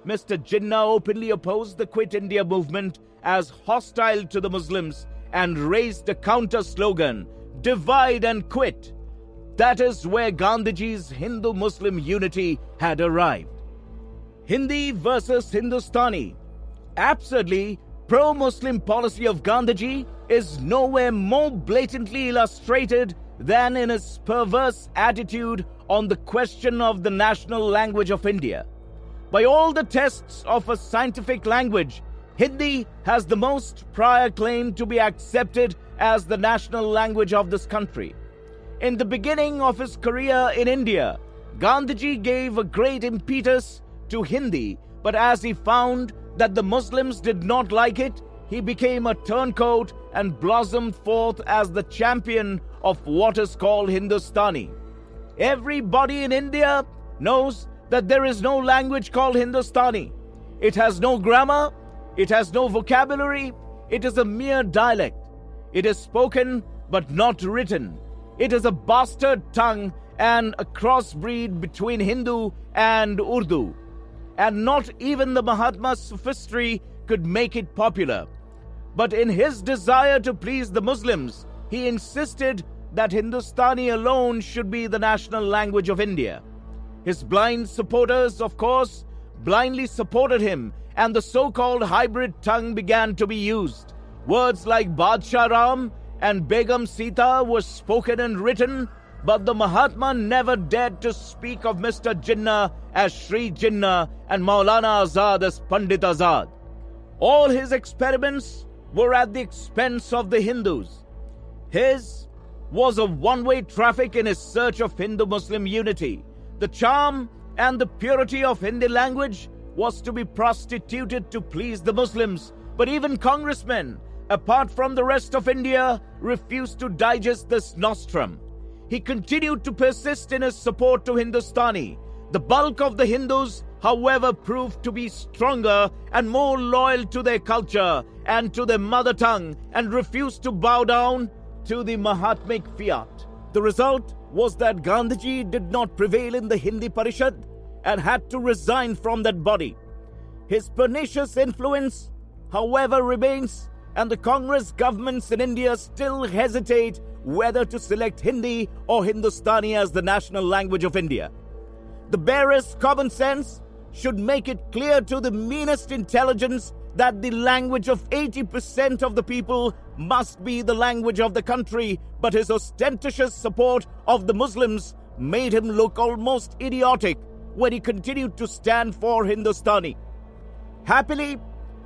Mr. Jinnah openly opposed the Quit India movement as hostile to the Muslims and raised a counter slogan, "Divide and Quit." That is where Gandhiji's Hindu-Muslim unity had arrived. Hindi versus Hindustani. Absurdly, pro-Muslim policy of Gandhiji is nowhere more blatantly illustrated than in his perverse attitude on the question of the national language of India. By all the tests of a scientific language, Hindi has the most prior claim to be accepted as the national language of this country. In the beginning of his career in India, Gandhiji gave a great impetus to Hindi, but as he found that the Muslims did not like it, he became a turncoat and blossomed forth as the champion of what is called Hindustani. Everybody in India knows that there is no language called Hindustani. It has no grammar, it has no vocabulary, it is a mere dialect. It is spoken but not written. It is a bastard tongue and a crossbreed between Hindu and Urdu. And not even the Mahatma sophistry could make it popular. But in his desire to please the Muslims, he insisted that Hindustani alone should be the national language of India. His blind supporters, of course, blindly supported him, and the so-called hybrid tongue began to be used. Words like Badshah Ram and Begum Sita were spoken and written, but the Mahatma never dared to speak of Mr. Jinnah as Shri Jinnah and Maulana Azad as Pandit Azad. All his experiments were at the expense of the Hindus. His was a one-way traffic in his search of Hindu-Muslim unity. The charm and the purity of Hindi language was to be prostituted to please the Muslims, but even congressmen, apart from the rest of India, refused to digest this nostrum. He continued to persist in his support to Hindustani. The bulk of the Hindus, however, proved to be stronger and more loyal to their culture and to their mother tongue and refused to bow down to the Mahatmic fiat. The result was that Gandhiji did not prevail in the Hindi Parishad and had to resign from that body. His pernicious influence, however, remains, and the Congress governments in India still hesitate whether to select Hindi or Hindustani as the national language of India. The barest common sense should make it clear to the meanest intelligence that the language of 80% of the people must be the language of the country, but his ostentatious support of the Muslims made him look almost idiotic when he continued to stand for Hindustani. Happily,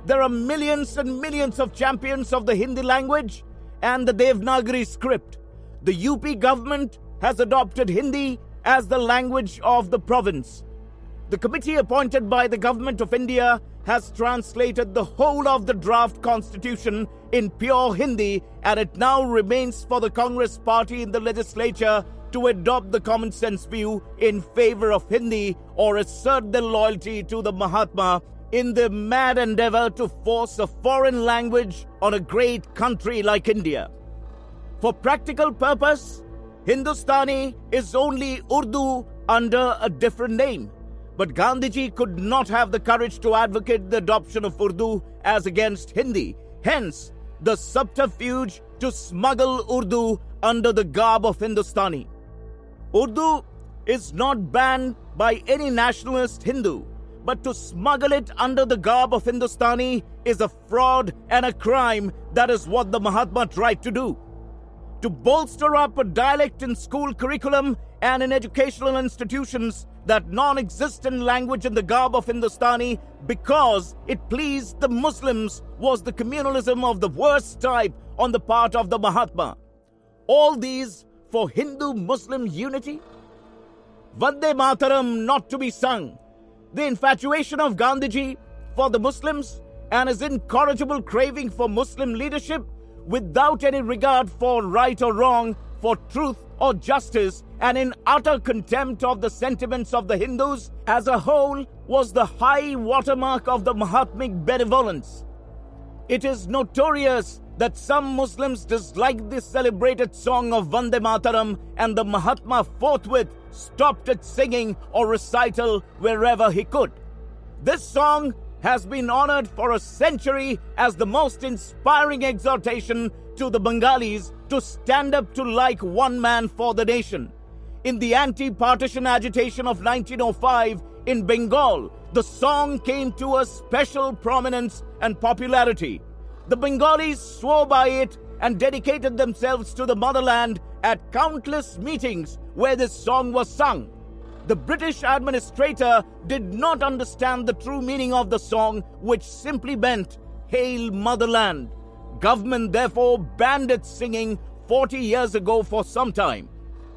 there are millions and millions of champions of the Hindi language and the Devanagari script. The UP government has adopted Hindi as the language of the province. The committee appointed by the Government of India has translated the whole of the draft constitution in pure Hindi, and it now remains for the Congress party in the legislature to adopt the common sense view in favor of Hindi or assert their loyalty to the Mahatma in their mad endeavor to force a foreign language on a great country like India. For practical purpose, Hindustani is only Urdu under a different name. But Gandhiji could not have the courage to advocate the adoption of Urdu as against Hindi. Hence, the subterfuge to smuggle Urdu under the garb of Hindustani. Urdu is not banned by any nationalist Hindu, but to smuggle it under the garb of Hindustani is a fraud and a crime. That is what the Mahatma tried to do. To bolster up a dialect in school curriculum and in educational institutions, that non-existent language in the garb of Hindustani because it pleased the Muslims was the communalism of the worst type on the part of the Mahatma. All these for Hindu-Muslim unity? Vande Mataram not to be sung. The infatuation of Gandhiji for the Muslims and his incorrigible craving for Muslim leadership without any regard for right or wrong, for truth or justice, and in utter contempt of the sentiments of the Hindus as a whole was the high watermark of the Mahatmic benevolence. It is notorious that some Muslims disliked the celebrated song of Vande Mataram, and the Mahatma forthwith stopped its singing or recital wherever he could. This song has been honored for a century as the most inspiring exhortation to the Bengalis to stand up to like one man for the nation. In the anti-partition agitation of 1905 in Bengal, the song came to a special prominence and popularity. The Bengalis swore by it and dedicated themselves to the motherland at countless meetings where this song was sung. The British administrator did not understand the true meaning of the song, which simply meant "Hail Motherland." Government therefore banned its singing 40 years ago for some time.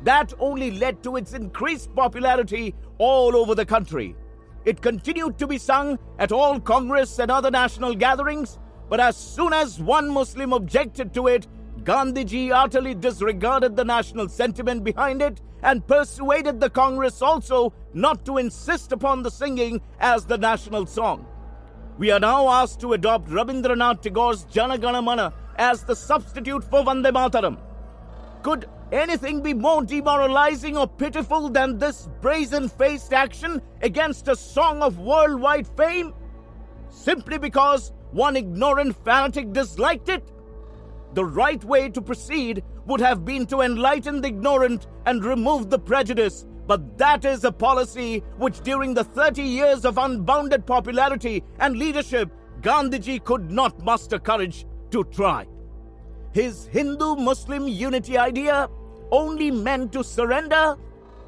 That only led to its increased popularity all over the country. It continued to be sung at all Congress and other national gatherings, but as soon as one Muslim objected to it, Gandhiji utterly disregarded the national sentiment behind it and persuaded the Congress also not to insist upon the singing as the national song. We are now asked to adopt Rabindranath Tagore's Jana Gana Mana as the substitute for Vande Mataram. Could anything be more demoralizing or pitiful than this brazen-faced action against a song of worldwide fame? Simply because one ignorant fanatic disliked it? The right way to proceed would have been to enlighten the ignorant and remove the prejudice, but that is a policy which during the 30 years of unbounded popularity and leadership, Gandhiji could not muster courage to try. His Hindu-Muslim unity idea only meant to surrender,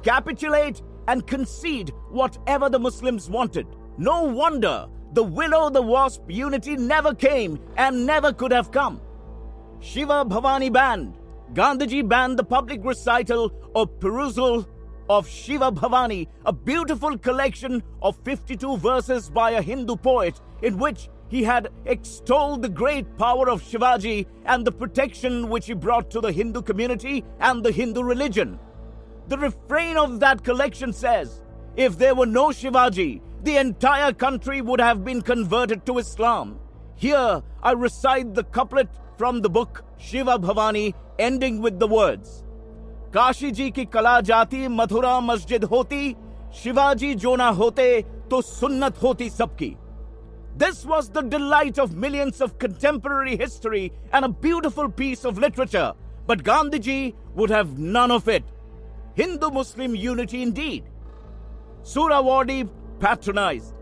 capitulate, and concede whatever the Muslims wanted. No wonder the will-o'-the-wasp unity never came and never could have come. Shiva Bhavani banned. Gandhiji banned the public recital or perusal of Shiva Bhavani, a beautiful collection of 52 verses by a Hindu poet in which he had extolled the great power of Shivaji and the protection which he brought to the Hindu community and the Hindu religion. The refrain of that collection says, "If there were no Shivaji, the entire country would have been converted to Islam." Here I recite the couplet from the book Shiva Bhavani, ending with the words, "Kashi ji ki kala jati, Mathura masjid hoti, Shivaji jo na hote, to sunnat hoti sabki." This was the delight of millions of contemporary history and a beautiful piece of literature, but Gandhiji would have none of it. Hindu-Muslim unity indeed. Suhrawardi patronized.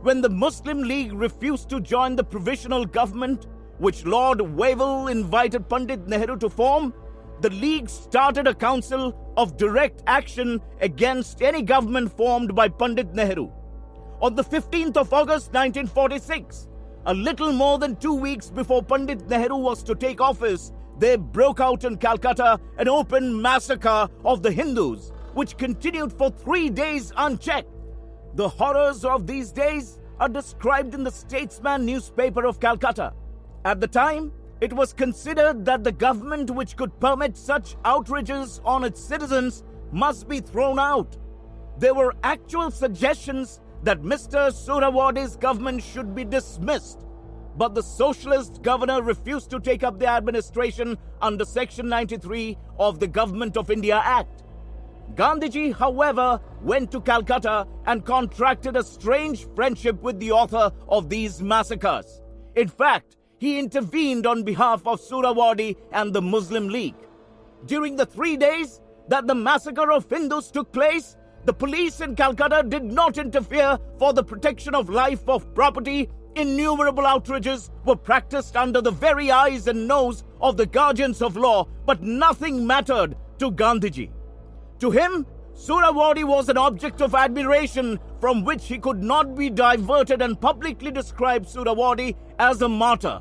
When the Muslim League refused to join the provisional government, which Lord Wavell invited Pandit Nehru to form, the League started a council of direct action against any government formed by Pandit Nehru. On the 15th of August 1946, a little more than 2 weeks before Pandit Nehru was to take office, there broke out in Calcutta an open massacre of the Hindus, which continued for 3 days unchecked. The horrors of these days are described in the Statesman newspaper of Calcutta. At the time, it was considered that the government which could permit such outrages on its citizens must be thrown out. There were actual suggestions that Mr. Suhrawardi's government should be dismissed, but the socialist governor refused to take up the administration under Section 93 of the Government of India Act. Gandhiji, however, went to Calcutta and contracted a strange friendship with the author of these massacres. In fact, he intervened on behalf of Suhrawardi and the Muslim League. During the 3 days that the massacre of Hindus took place, the police in Calcutta did not interfere for the protection of life or property. Innumerable outrages were practiced under the very eyes and nose of the guardians of law, but nothing mattered to Gandhiji. To him, Suhrawardi was an object of admiration from which he could not be diverted, and publicly described Suhrawardi as a martyr.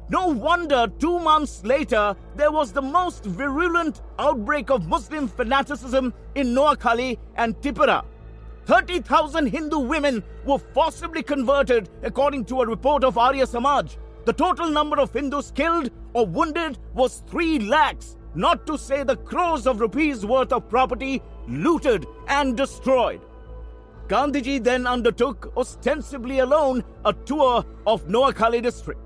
No wonder 2 months later there was the most virulent outbreak of Muslim fanaticism in Noakhali and Tipura. 30,000 Hindu women were forcibly converted, according to a report of Arya Samaj. The total number of Hindus killed or wounded was 3 lakhs, not to say the crores of rupees worth of property looted and destroyed. Gandhiji then undertook, ostensibly alone, a tour of Noakhali district.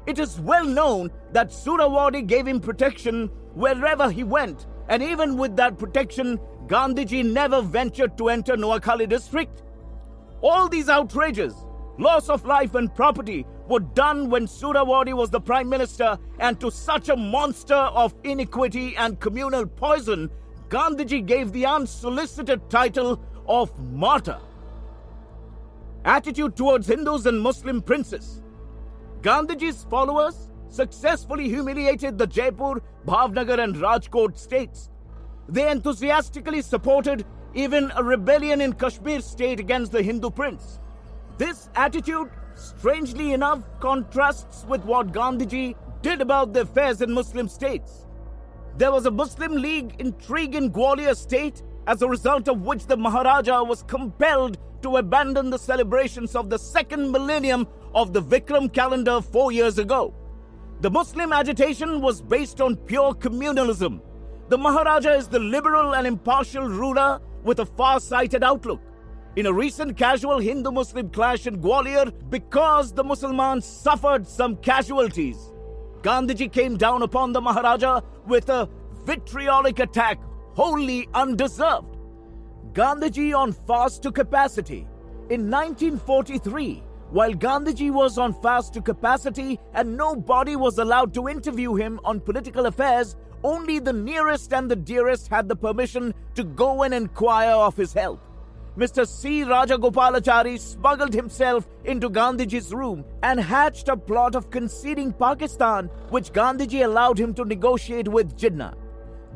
It is well known that Suhrawardi gave him protection wherever he went, and even with that protection, Gandhiji never ventured to enter Noakhali district. All these outrages, loss of life and property, were done when Surawadi was the Prime Minister, and to such a monster of iniquity and communal poison, Gandhiji gave the unsolicited title of martyr. Attitude towards Hindus and Muslim princes. Gandhiji's followers successfully humiliated the Jaipur, Bhavnagar and Rajkot states. They enthusiastically supported even a rebellion in Kashmir state against the Hindu prince. This attitude, strangely enough, contrasts with what Gandhiji did about the affairs in Muslim states. There was a Muslim League intrigue in Gwalior state, as a result of which the Maharaja was compelled to abandon the celebrations of the second millennium of the Vikram calendar 4 years ago. The Muslim agitation was based on pure communalism. The Maharaja is the liberal and impartial ruler with a far-sighted outlook. In a recent casual Hindu-Muslim clash in Gwalior, because the Muslimans suffered some casualties, Gandhiji came down upon the Maharaja with a vitriolic attack, wholly undeserved. Gandhiji on fast to capacity. In 1943, while Gandhiji was on fast to capacity and nobody was allowed to interview him on political affairs, only the nearest and the dearest had the permission to go and inquire of his health. Mr. C. Rajagopalachari smuggled himself into Gandhiji's room and hatched a plot of conceding Pakistan, which Gandhiji allowed him to negotiate with Jinnah.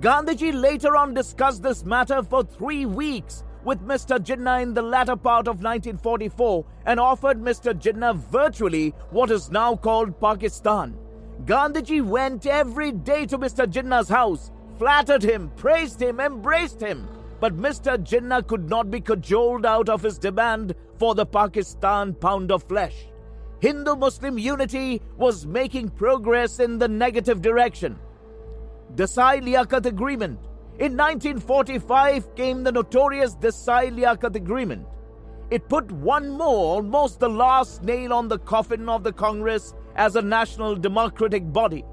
Gandhiji later on discussed this matter for 3 weeks with Mr. Jinnah in the latter part of 1944 and offered Mr. Jinnah virtually what is now called Pakistan. Gandhiji went every day to Mr. Jinnah's house, flattered him, praised him, embraced him. But Mr. Jinnah could not be cajoled out of his demand for the Pakistan pound of flesh. Hindu-Muslim unity was making progress in the negative direction. Desai-Liaquat Agreement. In 1945 came the notorious Desai-Liaquat Agreement. It put one more, almost the last nail on the coffin of the Congress as a national democratic body.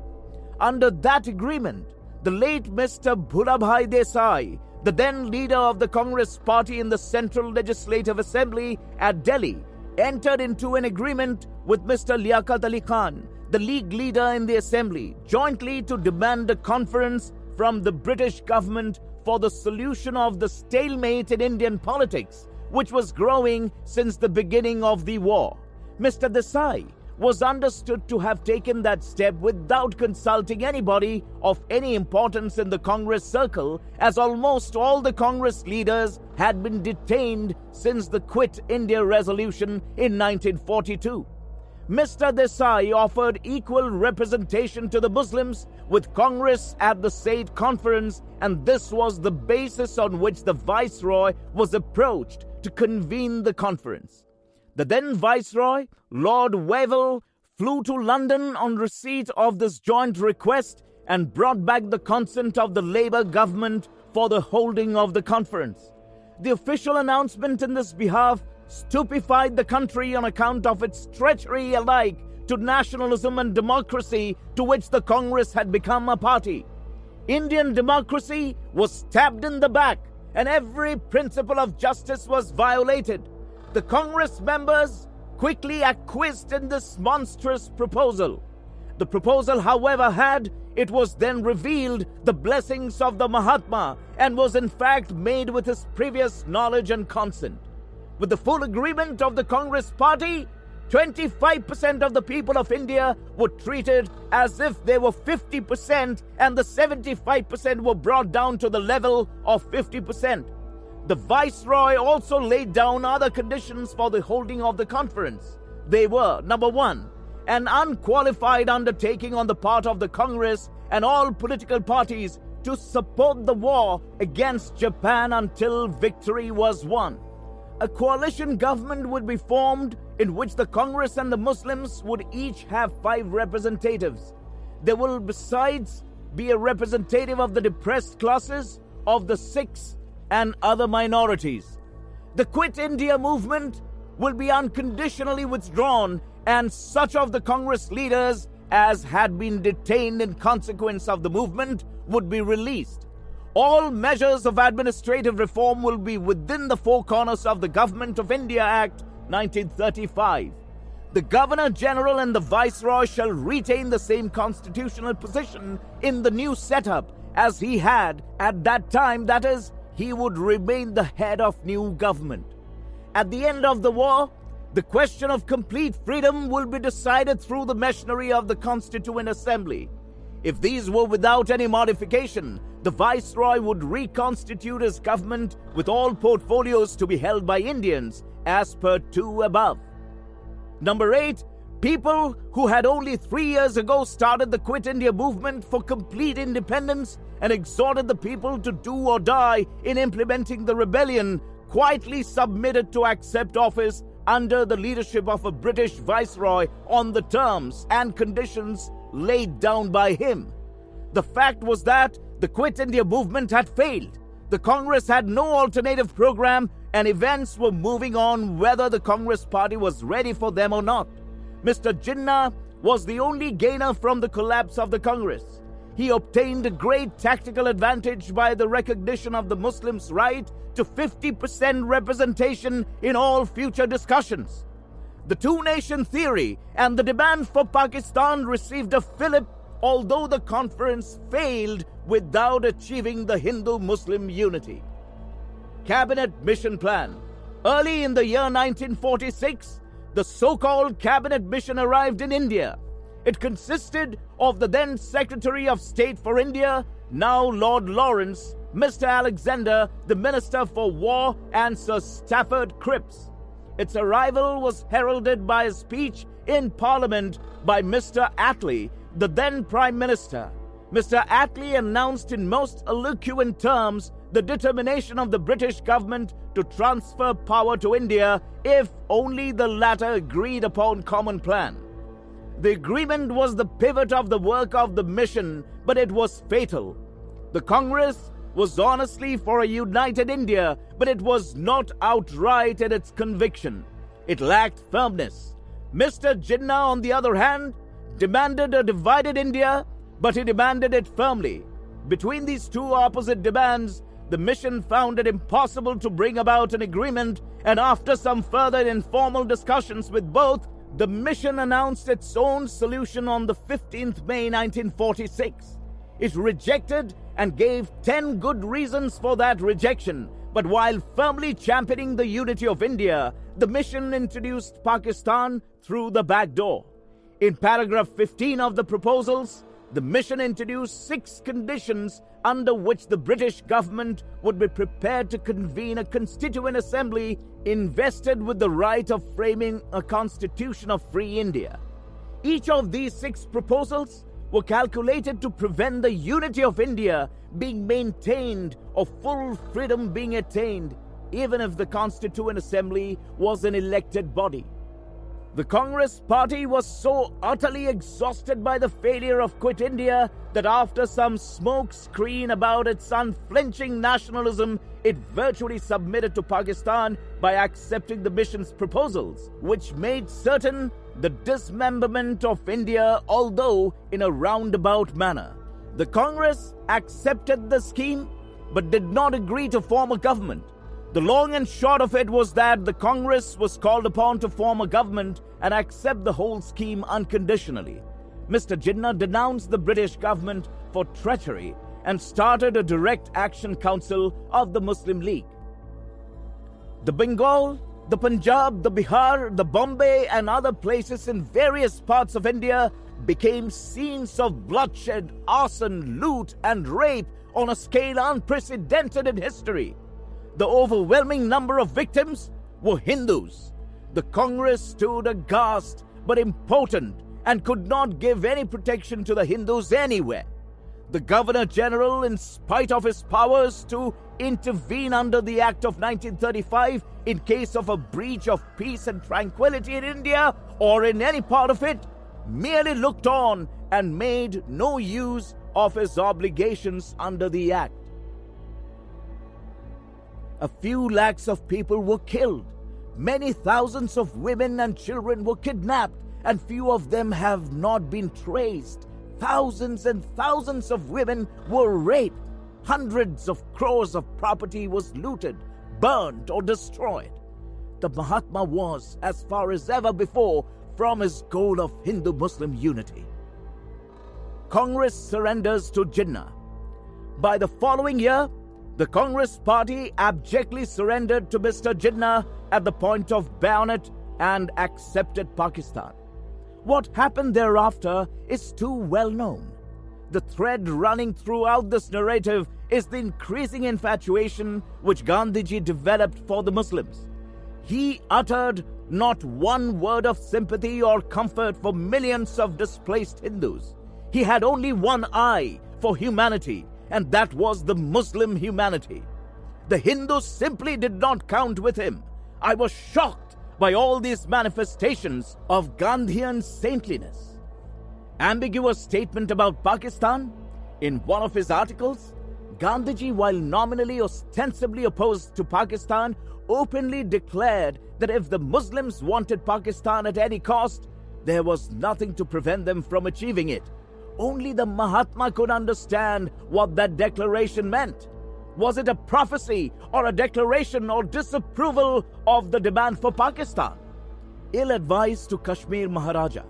Under that agreement, the late Mr. Bhulabhai Desai, the then leader of the Congress party in the Central Legislative Assembly at Delhi, entered into an agreement with Mr. Liaquat Ali Khan, the League leader in the Assembly, jointly to demand a conference from the British government for the solution of the stalemate in Indian politics, which was growing since the beginning of the war. Mr. Desai was understood to have taken that step without consulting anybody of any importance in the Congress circle, as almost all the Congress leaders had been detained since the Quit India resolution in 1942. Mr. Desai offered equal representation to the Muslims with Congress at the State Conference, and this was the basis on which the Viceroy was approached to convene the conference. The then Viceroy, Lord Wavell, flew to London on receipt of this joint request and brought back the consent of the Labour government for the holding of the conference. The official announcement in this behalf stupefied the country on account of its treachery alike to nationalism and democracy, to which the Congress had become a party. Indian democracy was stabbed in the back, and every principle of justice was violated. The Congress members quickly acquiesced in this monstrous proposal. The proposal, however, had, it was then revealed, the blessings of the Mahatma, and was in fact made with his previous knowledge and consent. With the full agreement of the Congress party, 25% of the people of India were treated as if they were 50%, and the 75% were brought down to the level of 50%. The Viceroy also laid down other conditions for the holding of the conference. They were, number one, an unqualified undertaking on the part of the Congress and all political parties to support the war against Japan until victory was won. A coalition government would be formed in which the Congress and the Muslims would each have 5 representatives. There will besides be a representative of the depressed classes, of the Sikhs, and other minorities. The Quit India movement will be unconditionally withdrawn, and such of the Congress leaders as had been detained in consequence of the movement would be released. All measures of administrative reform will be within the four corners of the Government of India Act 1935. The Governor-General and the Viceroy shall retain the same constitutional position in the new setup as he had at that time, that is, he would remain the head of new government. At the end of the war, the question of complete freedom will be decided through the machinery of the Constituent Assembly. If these were without any modification, the Viceroy would reconstitute his government with all portfolios to be held by Indians, as per 2 above. Number 8. People who had only 3 years ago started the Quit India movement for complete independence and exhorted the people to do or die in implementing the rebellion, quietly submitted to accept office under the leadership of a British Viceroy on the terms and conditions laid down by him. The fact was that the Quit India movement had failed. The Congress had no alternative program, and events were moving on whether the Congress party was ready for them or not. Mr. Jinnah was the only gainer from the collapse of the Congress. He obtained a great tactical advantage by the recognition of the Muslims' right to 50% representation in all future discussions. The two-nation theory and the demand for Pakistan received a fillip, although the conference failed without achieving the Hindu-Muslim unity. Cabinet Mission Plan. Early in the year 1946, the so-called Cabinet Mission arrived in India. It consisted of the then Secretary of State for India, now Lord Lawrence, Mr. Alexander, the Minister for War, and Sir Stafford Cripps. Its arrival was heralded by a speech in Parliament by Mr. Attlee, the then Prime Minister. Mr. Attlee announced in most eloquent terms the determination of the British government to transfer power to India if only the latter agreed upon common plan. The agreement was the pivot of the work of the mission, but it was fatal. The Congress was honestly for a united India, but it was not outright in its conviction. It lacked firmness. Mr. Jinnah, on the other hand, demanded a divided India, but he demanded it firmly. Between these two opposite demands, the mission found it impossible to bring about an agreement, and after some further informal discussions with both, the mission announced its own solution on the 15th May 1946. It rejected and gave 10 good reasons for that rejection, but while firmly championing the unity of India, the mission introduced Pakistan through the back door. In paragraph 15 of the proposals, the mission introduced 6 conditions under which the British government would be prepared to convene a constituent assembly invested with the right of framing a constitution of free India. Each of these 6 proposals were calculated to prevent the unity of India being maintained or full freedom being attained, even if the Constituent Assembly was an elected body. The Congress party was so utterly exhausted by the failure of Quit India that after some smoke screen about its unflinching nationalism, it virtually submitted to Pakistan by accepting the mission's proposals, which made certain the dismemberment of India, although in a roundabout manner. The Congress accepted the scheme but did not agree to form a government. The long and short of it was that the Congress was called upon to form a government and accept the whole scheme unconditionally. Mr. Jinnah denounced the British government for treachery and started a direct action council of the Muslim League. The Bengal, the Punjab, the Bihar, the Bombay, and other places in various parts of India became scenes of bloodshed, arson, loot, and rape on a scale unprecedented in history. The overwhelming number of victims were Hindus. The Congress stood aghast but impotent and could not give any protection to the Hindus anywhere. The Governor-General, in spite of his powers to intervene under the Act of 1935 in case of a breach of peace and tranquility in India or in any part of it, merely looked on and made no use of his obligations under the Act. A few lakhs of people were killed. Many thousands of women and children were kidnapped, and few of them have not been traced. Thousands and thousands of women were raped. Hundreds of crores of property was looted, burnt, or destroyed. The Mahatma was, as far as ever before, from his goal of Hindu-Muslim unity. Congress surrenders to Jinnah. By the following year, the Congress party abjectly surrendered to Mr. Jinnah at the point of bayonet and accepted Pakistan. What happened thereafter is too well known. The thread running throughout this narrative is the increasing infatuation which Gandhiji developed for the Muslims. He uttered not one word of sympathy or comfort for millions of displaced Hindus. He had only one eye for humanity, and that was the Muslim humanity. The Hindus simply did not count with him. I was shocked by all these manifestations of Gandhian saintliness. Ambiguous statement about Pakistan. In one of his articles, Gandhiji, while nominally ostensibly opposed to Pakistan, openly declared that if the Muslims wanted Pakistan at any cost, there was nothing to prevent them from achieving it. Only the Mahatma could understand what that declaration meant. Was it a prophecy or a declaration or disapproval of the demand for Pakistan? Ill advice to Kashmir Maharaja.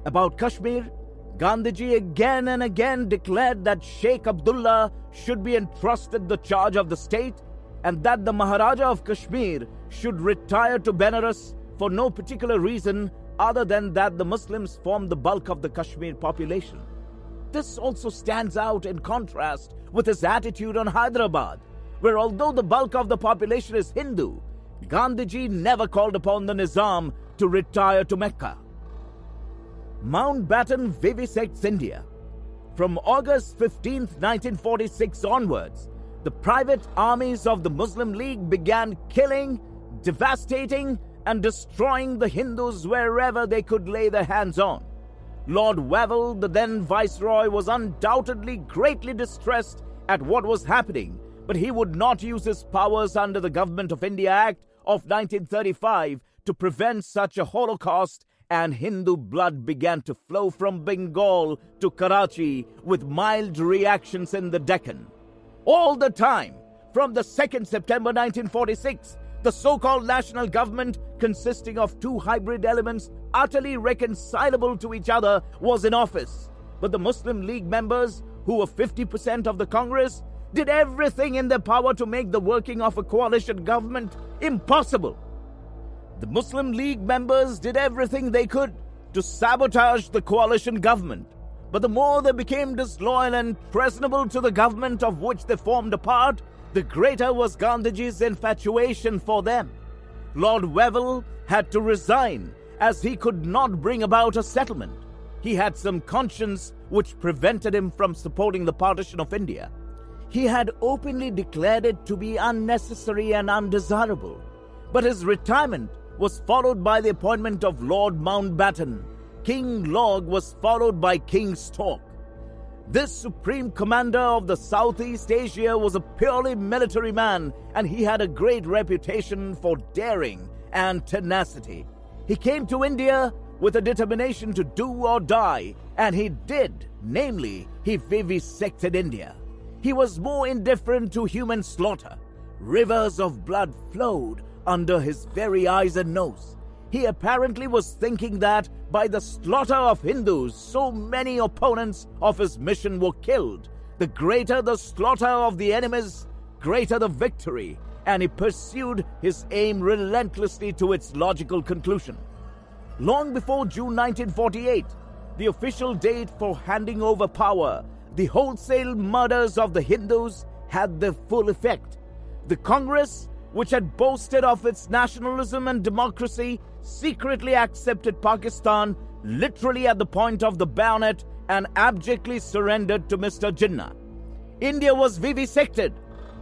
About Kashmir, Gandhiji again and again declared that Sheikh Abdullah should be entrusted the charge of the state and that the Maharaja of Kashmir should retire to Benares for no particular reason other than that the Muslims form the bulk of the Kashmir population. This also stands out in contrast with his attitude on Hyderabad, where although the bulk of the population is Hindu, Gandhiji never called upon the Nizam to retire to Mecca. Mountbatten vivisects India. From August 15, 1946 onwards, the private armies of the Muslim League began killing, devastating, and destroying the Hindus wherever they could lay their hands on. Lord Wavell, the then Viceroy, was undoubtedly greatly distressed at what was happening, but he would not use his powers under the Government of India Act of 1935 to prevent such a holocaust, and Hindu blood began to flow from Bengal to Karachi with mild reactions in the Deccan. All the time, from the 2nd September 1946, the so-called national government, consisting of two hybrid elements utterly reconcilable to each other, was in office. But the Muslim League members, who were 50% of the Congress, did everything in their power to make the working of a coalition government impossible. The Muslim League members did everything they could to sabotage the coalition government. But the more they became disloyal and treasonable to the government of which they formed a part, the greater was Gandhiji's infatuation for them. Lord Wavell had to resign, as he could not bring about a settlement. He had some conscience which prevented him from supporting the partition of India. He had openly declared it to be unnecessary and undesirable. But his retirement was followed by the appointment of Lord Mountbatten. King Log was followed by King Stork. This supreme commander of the Southeast Asia was a purely military man, and he had a great reputation for daring and tenacity. He came to India with a determination to do or die, and he did, namely, he vivisected India. He was more indifferent to human slaughter. Rivers of blood flowed under his very eyes and nose. He apparently was thinking that by the slaughter of Hindus, so many opponents of his mission were killed. The greater the slaughter of the enemies, greater the victory, and he pursued his aim relentlessly to its logical conclusion. Long before June 1948, the official date for handing over power, the wholesale murders of the Hindus had their full effect. The Congress, which had boasted of its nationalism and democracy, secretly accepted Pakistan literally at the point of the bayonet and abjectly surrendered to Mr. Jinnah. India was vivisected.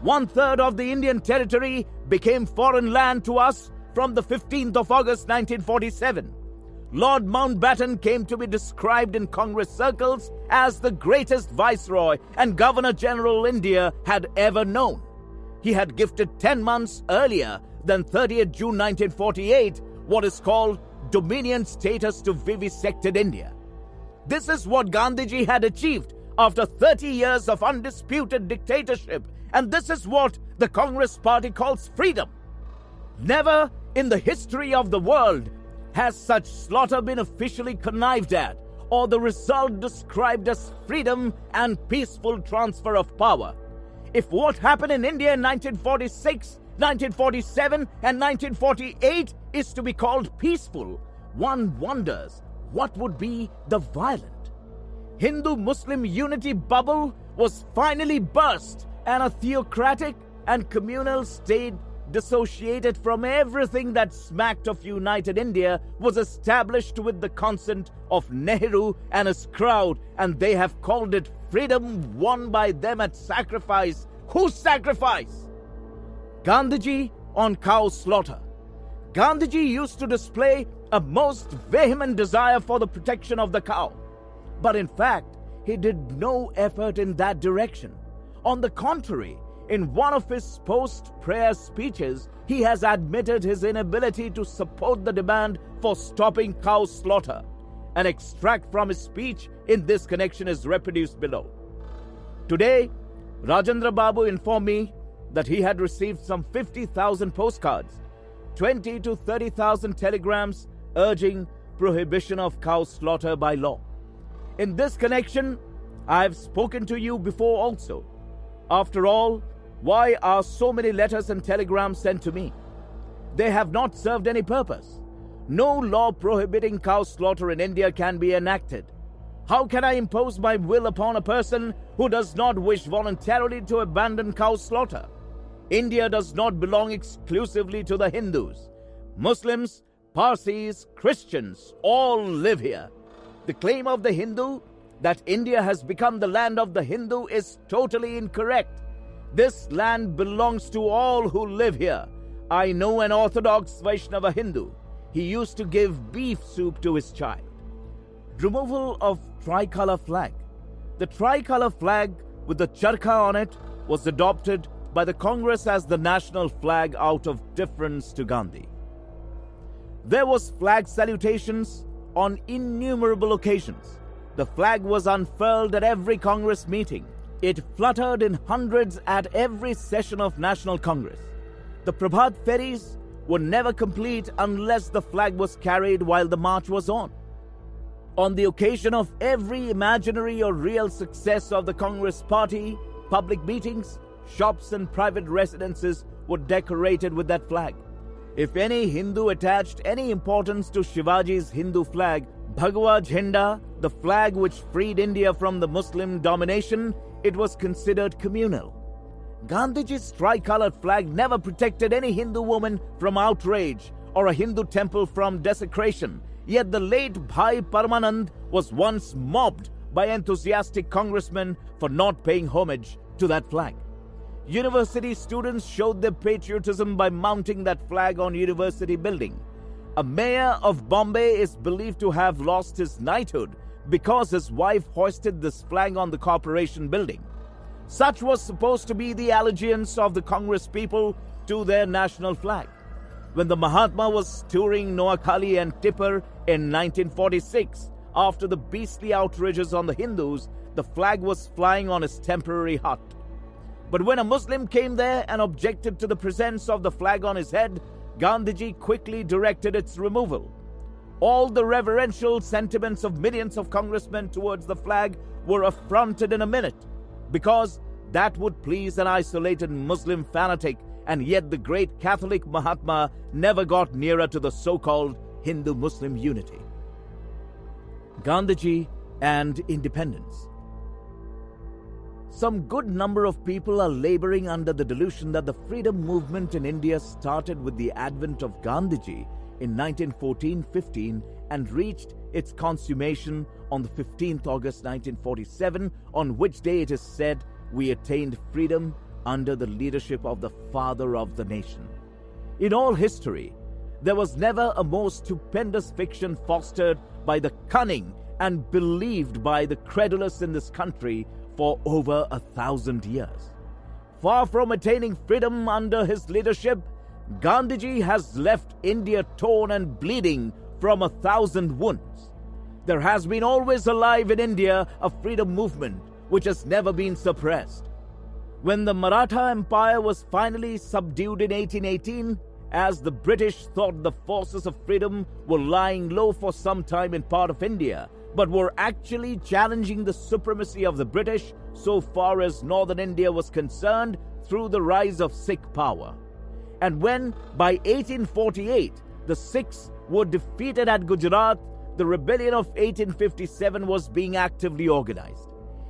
1/3 of the Indian territory became foreign land to us from the 15th of August 1947. Lord Mountbatten came to be described in Congress circles as the greatest Viceroy and Governor-General India had ever known. He had gifted 10 months earlier than 30th June 1948 what is called Dominion status to vivisected India. This is what Gandhiji had achieved after 30 years of undisputed dictatorship, and this is what the Congress Party calls freedom. Never in the history of the world has such slaughter been officially connived at, or the result described as freedom and peaceful transfer of power. If what happened in India in 1946, 1947, and 1948 is to be called peaceful, one wonders what would be the violent. Hindu-Muslim unity bubble was finally burst, and a theocratic and communal state dissociated from everything that smacked of united India was established with the consent of Nehru and his crowd, and they have called it freedom won by them at sacrifice. Whose sacrifice? Gandhiji on cow slaughter. Gandhiji used to display a most vehement desire for the protection of the cow, but in fact, he did no effort in that direction. On the contrary, in one of his post-prayer speeches, he has admitted his inability to support the demand for stopping cow slaughter. An extract from his speech in this connection is reproduced below. Today, Rajendra Babu informed me that he had received some 50,000 postcards, 20 to 30,000 telegrams urging prohibition of cow slaughter by law. In this connection, I have spoken to you before also. After all, why are so many letters and telegrams sent to me? They have not served any purpose. No law prohibiting cow slaughter in India can be enacted. How can I impose my will upon a person who does not wish voluntarily to abandon cow slaughter? India does not belong exclusively to the Hindus. Muslims, Parsis, Christians all live here. The claim of the Hindu that India has become the land of the Hindu is totally incorrect. This land belongs to all who live here. I know an Orthodox Vaishnava Hindu. He used to give beef soup to his child. Removal of tricolor flag. The tricolor flag with the charkha on it was adopted by the Congress as the national flag out of deference to Gandhi. There was flag salutations on innumerable occasions. The flag was unfurled at every Congress meeting. It fluttered in hundreds at every session of National Congress. The Prabhat ferries were never complete unless the flag was carried while the march was on. On the occasion of every imaginary or real success of the Congress Party, public meetings, shops and private residences were decorated with that flag. If any Hindu attached any importance to Shivaji's Hindu flag, Bhagwa Jhenda, the flag which freed India from the Muslim domination, it was considered communal. Gandhiji's tricolored flag never protected any Hindu woman from outrage or a Hindu temple from desecration. Yet the late Bhai Paramanand was once mobbed by enthusiastic congressmen for not paying homage to that flag. University students showed their patriotism by mounting that flag on university building. A mayor of Bombay is believed to have lost his knighthood because his wife hoisted this flag on the corporation building. Such was supposed to be the allegiance of the Congress people to their national flag. When the Mahatma was touring Noakhali and Tipper in 1946, after the beastly outrages on the Hindus, the flag was flying on his temporary hut. But when a Muslim came there and objected to the presence of the flag on his head, Gandhiji quickly directed its removal. All the reverential sentiments of millions of congressmen towards the flag were affronted in a minute, because that would please an isolated Muslim fanatic, and yet the great Catholic Mahatma never got nearer to the so-called Hindu-Muslim unity. Gandhiji and independence. Some good number of people are laboring under the delusion that the freedom movement in India started with the advent of Gandhiji in 1914-15 and reached its consummation on the 15th August 1947, on which day it is said we attained freedom under the leadership of the father of the nation. In all history, there was never a more stupendous fiction fostered by the cunning and believed by the credulous in this country for over 1,000 years. Far from attaining freedom under his leadership, Gandhiji has left India torn and bleeding from 1,000 wounds. There has been always alive in India a freedom movement which has never been suppressed. When the Maratha Empire was finally subdued in 1818, as the British thought the forces of freedom were lying low for some time in part of India, but were actually challenging the supremacy of the British so far as northern India was concerned through the rise of Sikh power. And when, by 1848, the Sikhs were defeated at Gujarat, the rebellion of 1857 was being actively organized.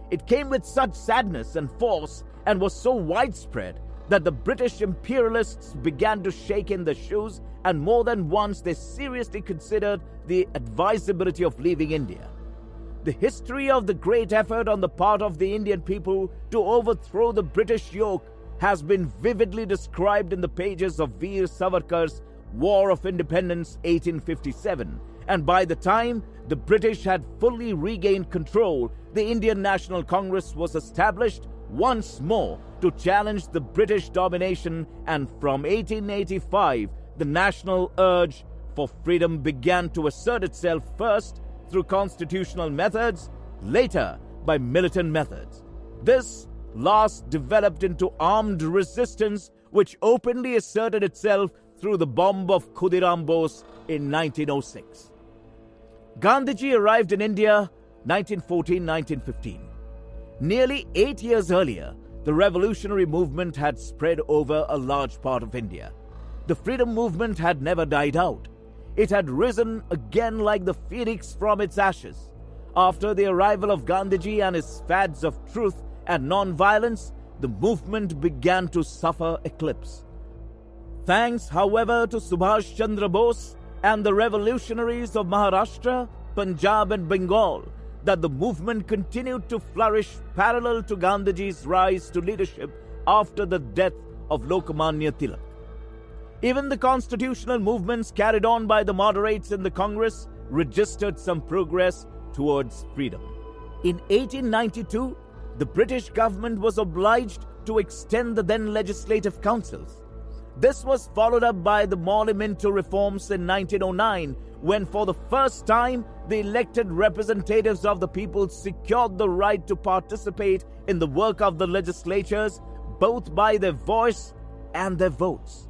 It came with such sadness and force and was so widespread that the British imperialists began to shake in their shoes, and more than once they seriously considered the advisability of leaving India. The history of the great effort on the part of the Indian people to overthrow the British yoke has been vividly described in the pages of Veer Savarkar's War of Independence 1857, and by the time the British had fully regained control, the Indian National Congress was established once more to challenge the British domination, and from 1885, the national urge for freedom began to assert itself first through constitutional methods, later by militant methods. This last developed into armed resistance, which openly asserted itself through the bomb of Khudiram Bose in 1906. Gandhiji arrived in India 1914-1915. Nearly 8 years earlier, the revolutionary movement had spread over a large part of India. The freedom movement had never died out. It had risen again like the phoenix from its ashes. After the arrival of Gandhiji and his fads of truth and non-violence, the movement began to suffer eclipse. Thanks, however, to Subhash Chandra Bose and the revolutionaries of Maharashtra, Punjab and Bengal, that the movement continued to flourish parallel to Gandhiji's rise to leadership after the death of Lokmanya Tilak. Even the constitutional movements carried on by the moderates in the Congress registered some progress towards freedom. In 1892, the British government was obliged to extend the then legislative councils. This was followed up by the monumental reforms in 1909, when for the first time the elected representatives of the people secured the right to participate in the work of the legislatures, both by their voice and their votes.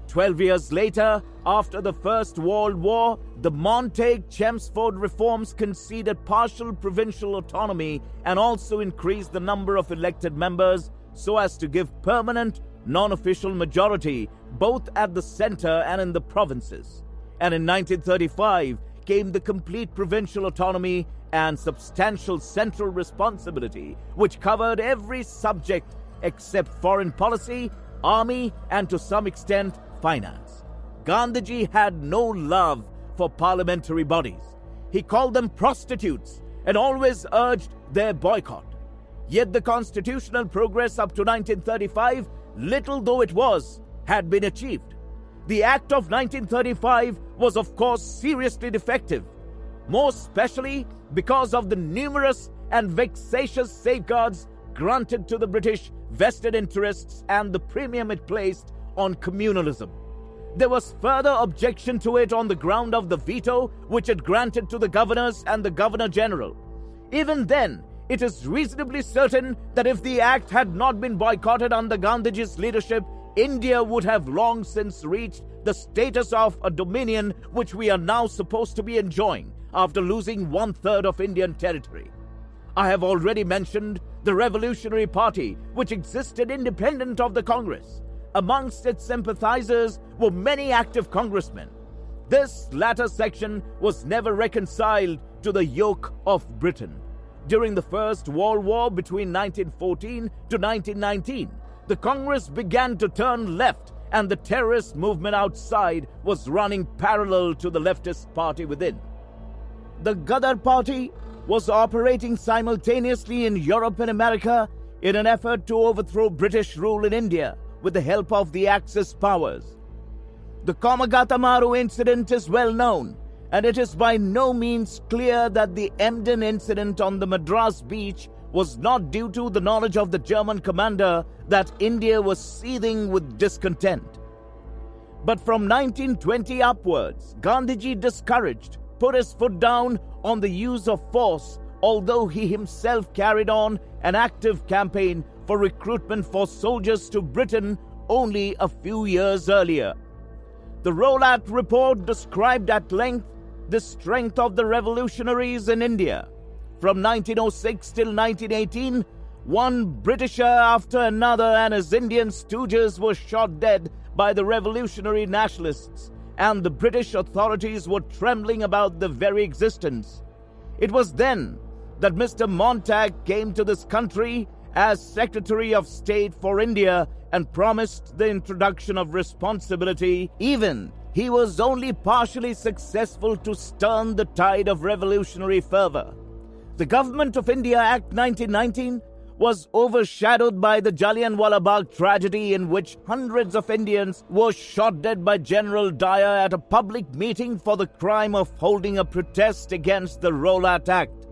12 years later, after the First World War, the Montague-Chelmsford reforms conceded partial provincial autonomy and also increased the number of elected members so as to give permanent, non-official majority both at the center and in the provinces. And in 1935 came the complete provincial autonomy and substantial central responsibility, which covered every subject except foreign policy, army, and to some extent finance. Gandhiji had no love for parliamentary bodies. He called them prostitutes and always urged their boycott. Yet the constitutional progress up to 1935, little though it was, had been achieved. The Act of 1935 was of course seriously defective, more especially because of the numerous and vexatious safeguards granted to the British vested interests and the premium it placed on communalism. There was further objection to it on the ground of the veto which it granted to the governors and the Governor-General. Even then, it is reasonably certain that if the act had not been boycotted under Gandhiji's leadership, India would have long since reached the status of a dominion which we are now supposed to be enjoying after losing 1/3 of Indian territory. I have already mentioned the Revolutionary Party, which existed independent of the Congress. Amongst its sympathizers were many active congressmen. This latter section was never reconciled to the yoke of Britain. During the First World War between 1914 to 1919, the Congress began to turn left and the terrorist movement outside was running parallel to the leftist party within. The Ghadar Party was operating simultaneously in Europe and America in an effort to overthrow British rule in India with the help of the Axis powers. The Komagata incident is well known, and it is by no means clear that the Emden incident on the Madras beach was not due to the knowledge of the German commander that India was seething with discontent. But from 1920 upwards, Gandhiji discouraged, put his foot down on the use of force although he himself carried on an active campaign for recruitment for soldiers to Britain only a few years earlier. The Rowlatt Report described at length the strength of the revolutionaries in India. From 1906 till 1918, one Britisher after another and his Indian stooges were shot dead by the revolutionary nationalists, and the British authorities were trembling about the very existence. It was then that Mr. Montag came to this country as Secretary of State for India and promised the introduction of responsibility. Even he was only partially successful to stem the tide of revolutionary fervor. The Government of India Act 1919 was overshadowed by the Jallianwala Bagh tragedy, in which hundreds of Indians were shot dead by General Dyer at a public meeting for the crime of holding a protest against the Rowlatt Act.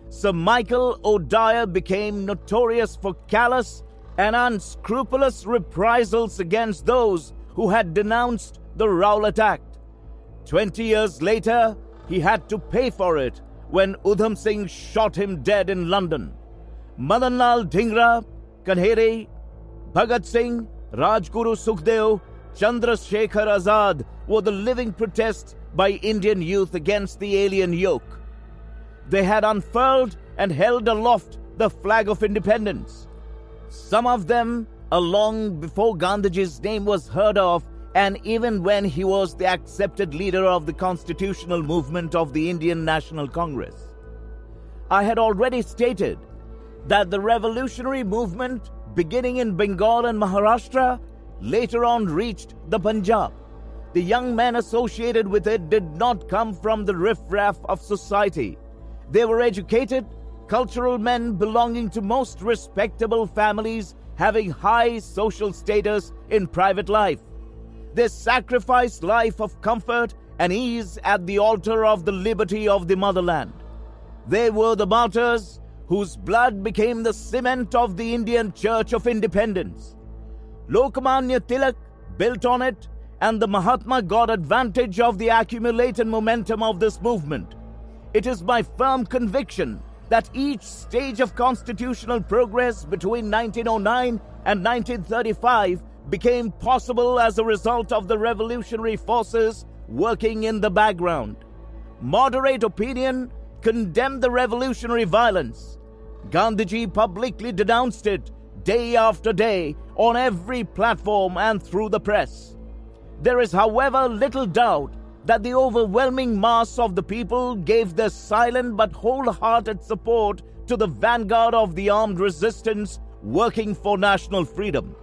Sir Michael O'Dyer became notorious for callous and unscrupulous reprisals against those who had denounced the Rowlatt Act. 20 years later, he had to pay for it when Udham Singh shot him dead in London. Madan Lal Dhingra, Kanhere, Bhagat Singh, Rajguru Sukhdev, Chandrasekhar Azad were the living protest by Indian youth against the alien yoke. They had unfurled and held aloft the flag of independence. Some of them long before Gandhiji's name was heard of, and even when he was the accepted leader of the constitutional movement of the Indian National Congress. I had already stated that the revolutionary movement, beginning in Bengal and Maharashtra, later on reached the Punjab. The young men associated with it did not come from the riffraff of society. They were educated, cultural men belonging to most respectable families, having high social status in private life. They sacrificed life of comfort and ease at the altar of the liberty of the motherland. They were the martyrs whose blood became the cement of the Indian Church of Independence. Lokmanya Tilak built on it, and the Mahatma got advantage of the accumulated momentum of this movement. It is my firm conviction that each stage of constitutional progress between 1909 and 1935 became possible as a result of the revolutionary forces working in the background. Moderate opinion condemned the revolutionary violence. Gandhiji publicly denounced it day after day on every platform and through the press. There is, however, little doubt that the overwhelming mass of the people gave their silent but wholehearted support to the vanguard of the armed resistance working for national freedom.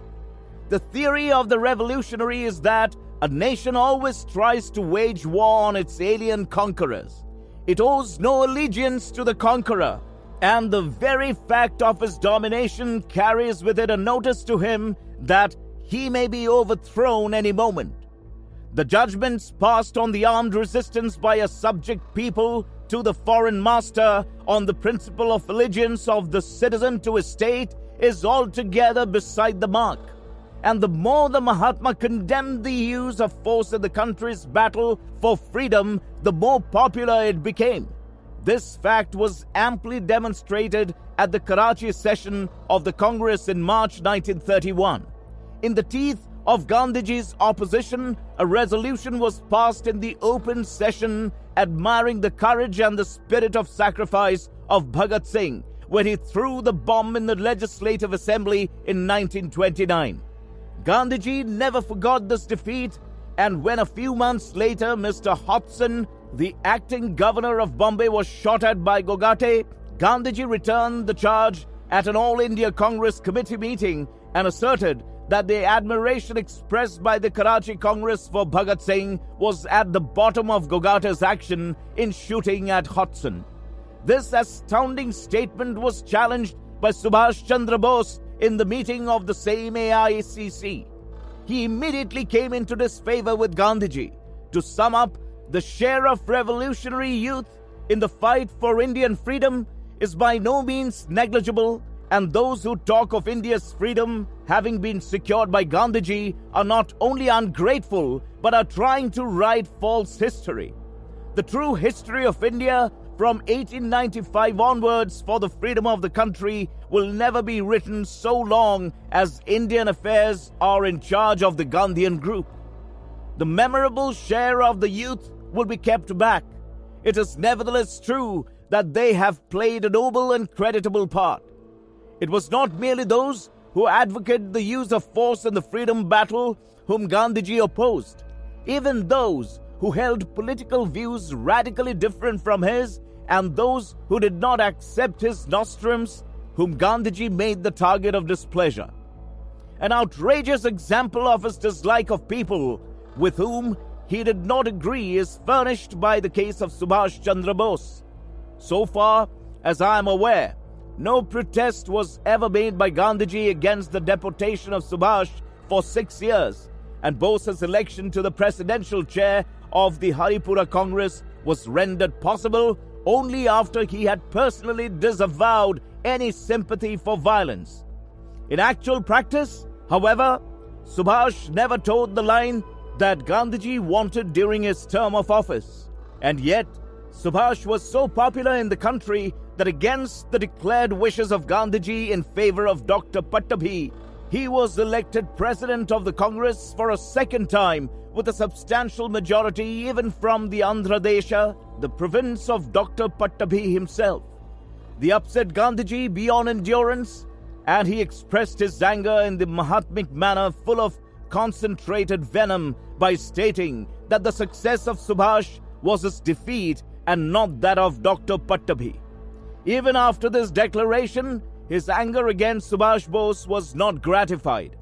The theory of the revolutionary is that a nation always tries to wage war on its alien conquerors. It owes no allegiance to the conqueror, and the very fact of his domination carries with it a notice to him that he may be overthrown any moment. The judgments passed on the armed resistance by a subject people to the foreign master on the principle of allegiance of the citizen to his state is altogether beside the mark. And the more the Mahatma condemned the use of force in the country's battle for freedom, the more popular it became. This fact was amply demonstrated at the Karachi session of the Congress in March 1931. In the teeth of Gandhiji's opposition, a resolution was passed in the open session admiring the courage and the spirit of sacrifice of Bhagat Singh when he threw the bomb in the Legislative Assembly in 1929. Gandhiji never forgot this defeat, and when a few months later Mr. Hodgson, the acting governor of Bombay, was shot at by Godse, Gandhiji returned the charge at an All India Congress Committee meeting and asserted that the admiration expressed by the Karachi Congress for Bhagat Singh was at the bottom of Godse's action in shooting at Hodgson. This astounding statement was challenged by Subhash Chandra Bose in the meeting of the same AICC. He immediately came into disfavor with Gandhiji. To sum up, the share of revolutionary youth in the fight for Indian freedom is by no means negligible, and those who talk of India's freedom having been secured by Gandhiji are not only ungrateful, but are trying to write false history. The true history of India from 1895 onwards for the freedom of the country will never be written so long as Indian affairs are in charge of the Gandhian group. The memorable share of the youth will be kept back. It is nevertheless true that they have played a noble and creditable part. It was not merely those who advocated the use of force in the freedom battle whom Gandhiji opposed. Even those who held political views radically different from his, and those who did not accept his nostrums, whom Gandhiji made the target of displeasure. An outrageous example of his dislike of people with whom he did not agree is furnished by the case of Subhash Chandra Bose. So far as I am aware, no protest was ever made by Gandhiji against the deportation of Subhash for 6 years, and Bose's election to the presidential chair of the Haripura Congress was rendered possible only after he had personally disavowed any sympathy for violence. In actual practice, however, Subhash never toed the line that Gandhiji wanted during his term of office. And yet, Subhash was so popular in the country that against the declared wishes of Gandhiji in favor of Dr. Pattabhi, he was elected president of the Congress for a second time with a substantial majority even from the Andhra Desha, the province of Dr. Pattabhi himself. The upset Gandhiji beyond endurance, and he expressed his anger in the Mahatmic manner full of concentrated venom by stating that the success of Subhash was his defeat and not that of Dr. Pattabhi. Even after this declaration, his anger against Subhash Bose was not gratified.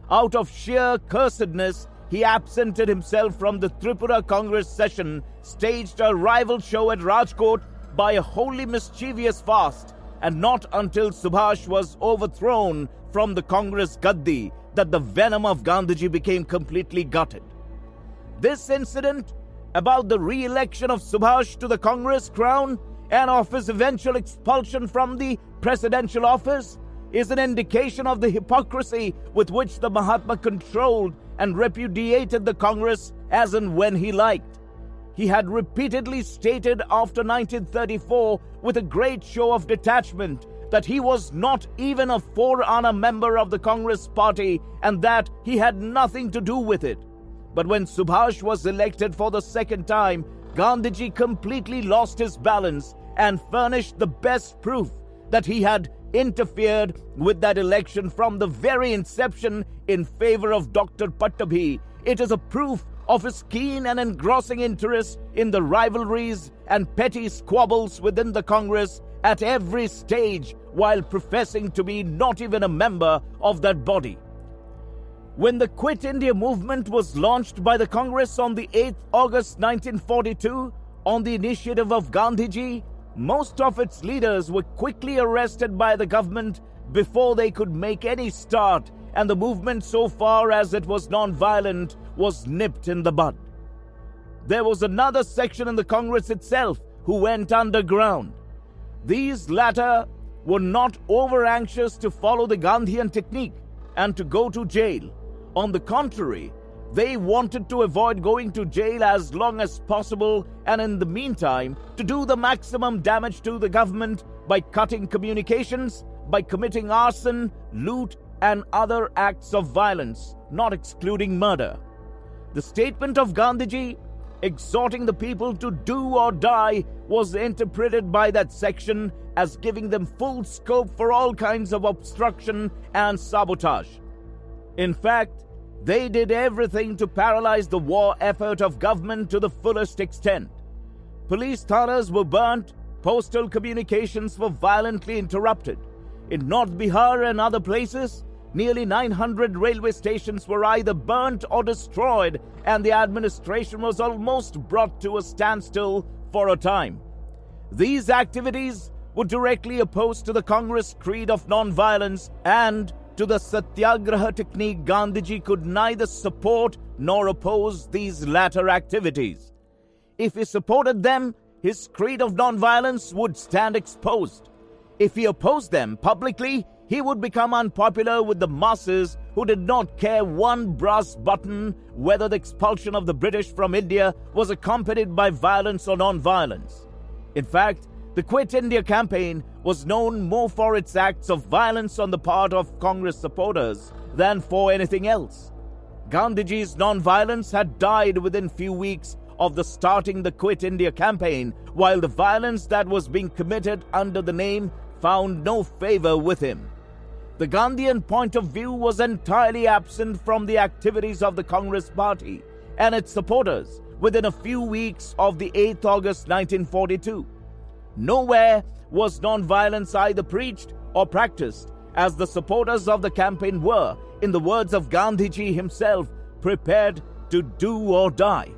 Out of sheer cursedness, he absented himself from the Tripura Congress session, staged a rival show at Rajkot by a wholly mischievous fast, and not until Subhash was overthrown from the Congress gaddi that the venom of Gandhiji became completely gutted. This incident about the re-election of Subhash to the Congress crown and of his eventual expulsion from the presidential office is an indication of the hypocrisy with which the Mahatma controlled and repudiated the Congress as and when he liked. He had repeatedly stated after 1934 with a great show of detachment that he was not even a forerunner member of the Congress party and that he had nothing to do with it. But when Subhash was elected for the second time, Gandhiji completely lost his balance and furnished the best proof that he had interfered with that election from the very inception in favor of Dr. Pattabhi. It is a proof of his keen and engrossing interest in the rivalries and petty squabbles within the Congress at every stage, while professing to be not even a member of that body. When the Quit India movement was launched by the Congress on the 8th August 1942, on the initiative of Gandhiji, most of its leaders were quickly arrested by the government before they could make any start, and the movement, so far as it was non-violent, was nipped in the bud. There was another section in the Congress itself who went underground. These latter were not over-anxious to follow the Gandhian technique and to go to jail. On the contrary, they wanted to avoid going to jail as long as possible, and in the meantime, to do the maximum damage to the government by cutting communications, by committing arson, loot, and other acts of violence, not excluding murder. The statement of Gandhiji, exhorting the people to do or die, was interpreted by that section as giving them full scope for all kinds of obstruction and sabotage. In fact, they did everything to paralyze the war effort of government to the fullest extent. Police thanas were burnt, postal communications were violently interrupted. In North Bihar and other places, nearly 900 railway stations were either burnt or destroyed, and the administration was almost brought to a standstill for a time. These activities were directly opposed to the Congress creed of non-violence and to the Satyagraha technique. Gandhiji could neither support nor oppose these latter activities. If he supported them, his creed of non-violence would stand exposed. If he opposed them publicly, he would become unpopular with the masses who did not care one brass button whether the expulsion of the British from India was accompanied by violence or non-violence. In fact, The Quit India campaign was known more for its acts of violence on the part of Congress supporters than for anything else. Gandhiji's non-violence had died within few weeks of the starting the Quit India campaign, while the violence that was being committed under the name found no favor with him. The Gandhian point of view was entirely absent from the activities of the Congress party and its supporters within a few weeks of the 8th August 1942. Nowhere was non-violence either preached or practiced, as the supporters of the campaign were, in the words of Gandhiji himself, prepared to do or die.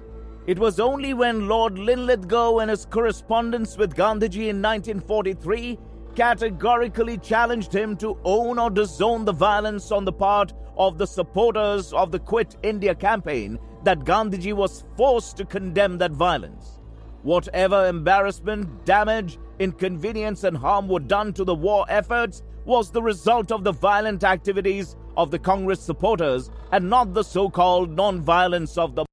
It was only when Lord Linlithgow, in his correspondence with Gandhiji in 1943, categorically challenged him to own or disown the violence on the part of the supporters of the Quit India campaign that Gandhiji was forced to condemn that violence. Whatever embarrassment, damage, inconvenience and harm were done to the war efforts was the result of the violent activities of the Congress supporters and not the so-called non-violence of the